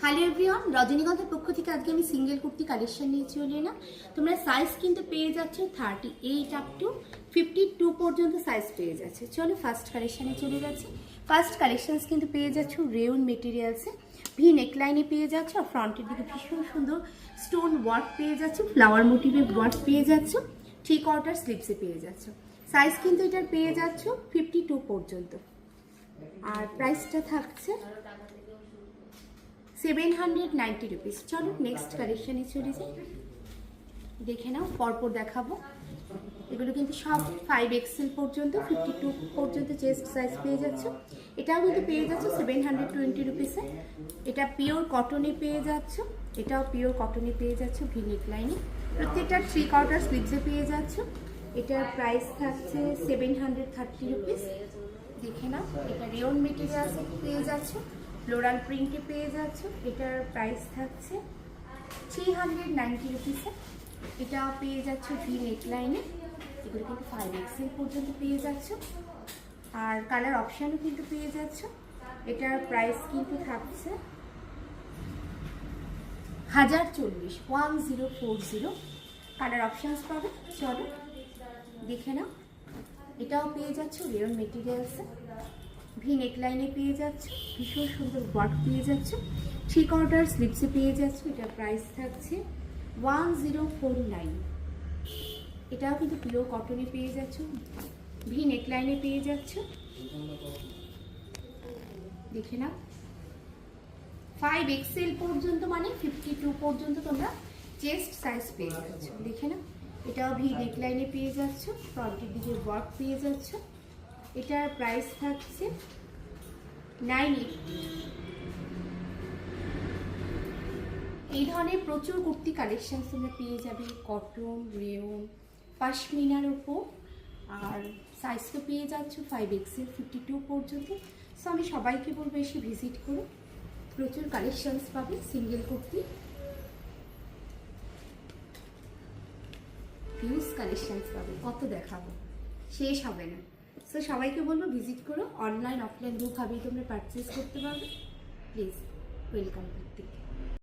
Hello everyone, রজনীগন্ধার পক্ষ থেকে আজকে আমি সিঙ্গেল কুর্তি কালেকশন নিয়ে চলে এলাম। তোমরা সাইজ কিন্তু পেয়ে যাচ্ছ 38 আপ টু 52 পর্যন্ত সাইজ পেয়ে যাচ্ছে। চলো ফার্স্ট কালেকশানে চলে যাচ্ছি। ফার্স্ট কালেকশনস কিন্তু পেয়ে যাচ্ছ রেয়ন মেটেরিয়ালসে, ভি নেকলাইনে পেয়ে যাচ্ছ, আর ফ্রন্টের দিকে ভীষণ সুন্দর স্টোন ওয়ার্ক পেয়ে যাচ্ছ, ফ্লাওয়ার মোটিভের ওয়ার্ক পেয়ে যাচ্ছ, 3/4 স্লিভসে পেয়ে যাচ্ছ। সাইজ কিন্তু এটার পেয়ে যাচ্ছ 52 পর্যন্ত, আর প্রাইসটা থাকছে 790 রুপিস। চলো নেক্সট কালেকশনে চলে যাই, দেখে নাও, পরপর দেখাবো। এগুলো কিন্তু সব 5XL পর্যন্ত, 52 পর্যন্ত চেস্ট সাইজ পেয়ে যাচ্ছ। এটাও কিন্তু পেয়ে যাচ্ছ 720 রুপিসে। এটা পিওর কটনে পেয়ে যাচ্ছ, এটাও পিওর কটনে পেয়ে যাচ্ছ, ভি নেক লাইনে, প্রত্যেকটা 3/4 স্লিভসে পেয়ে যাচ্ছ। এটার প্রাইস থাকছে 730 রুপিস। দেখে নাও, এটা রেয়ন মেটেরিয়ালস পেয়ে যাচ্ছ, ফ্লোরাল প্রিন্টে পেয়ে যাচ্ছ। এটার প্রাইস থাকছে 390 রুপিসে। এটাও পেয়ে যাচ্ছ ভি নেকলাইনে। এগুলো কিন্তু 5XL পর্যন্ত পেয়ে যাচ্ছ, আর কালার অপশানও কিন্তু পেয়ে যাচ্ছ। এটার প্রাইস কিন্তু থাকছে 1040 কালার অপশানস পাবে। চলো দেখে নাও, এটাও পেয়ে যাচ্ছ রেয়ন মেটেরিয়ালসে, ভি নেকলাইনে পেয়ে যাচ্ছ, ভীষণ সুন্দর ওয়ার্ক পেয়ে যাচ্ছ, 3/4 স্লিভসে পেয়ে যাচ্ছ। এটার প্রাইস থাকছে 1049। এটাও কিন্তু পিওর কটনে পেয়ে যাচ্ছ, ভি নেকলাইনে পেয়ে যাচ্ছ। দেখে নাও, 5XL পর্যন্ত মানে 52 পর্যন্ত তোমরা চেস্ট সাইজ পেয়ে যাচ্ছ। দেখে নাও, এটাও ভি নেকলাইনে পেয়ে যাচ্ছ, ফ্রন্টের দিকে ওয়ার্ক পেয়ে যাচ্ছ। এটার প্রাইস থাকছে 980। এই ধরনের প্রচুর কুর্তি কালেকশন তোমরা পেয়ে যাবে কটন, রেয়ন, পাশমিনার উপর, আর সাইজ তো পেয়ে যাচ্ছ 5XL 52 পর্যন্ত। সো আমি সবাইকে বলবো এসে ভিজিট করো, প্রচুর কালেকশনস পাবে সিঙ্গেল কুর্তি, হিউজ কালেকশনস পাবে, কত দেখাবো, শেষ হবে না। সো সবাইকে বলবো ভিজিট করো, অনলাইন অফলাইন দুভাবেই তোমরা পারচেস করতে পারবে। Please welcome kurti.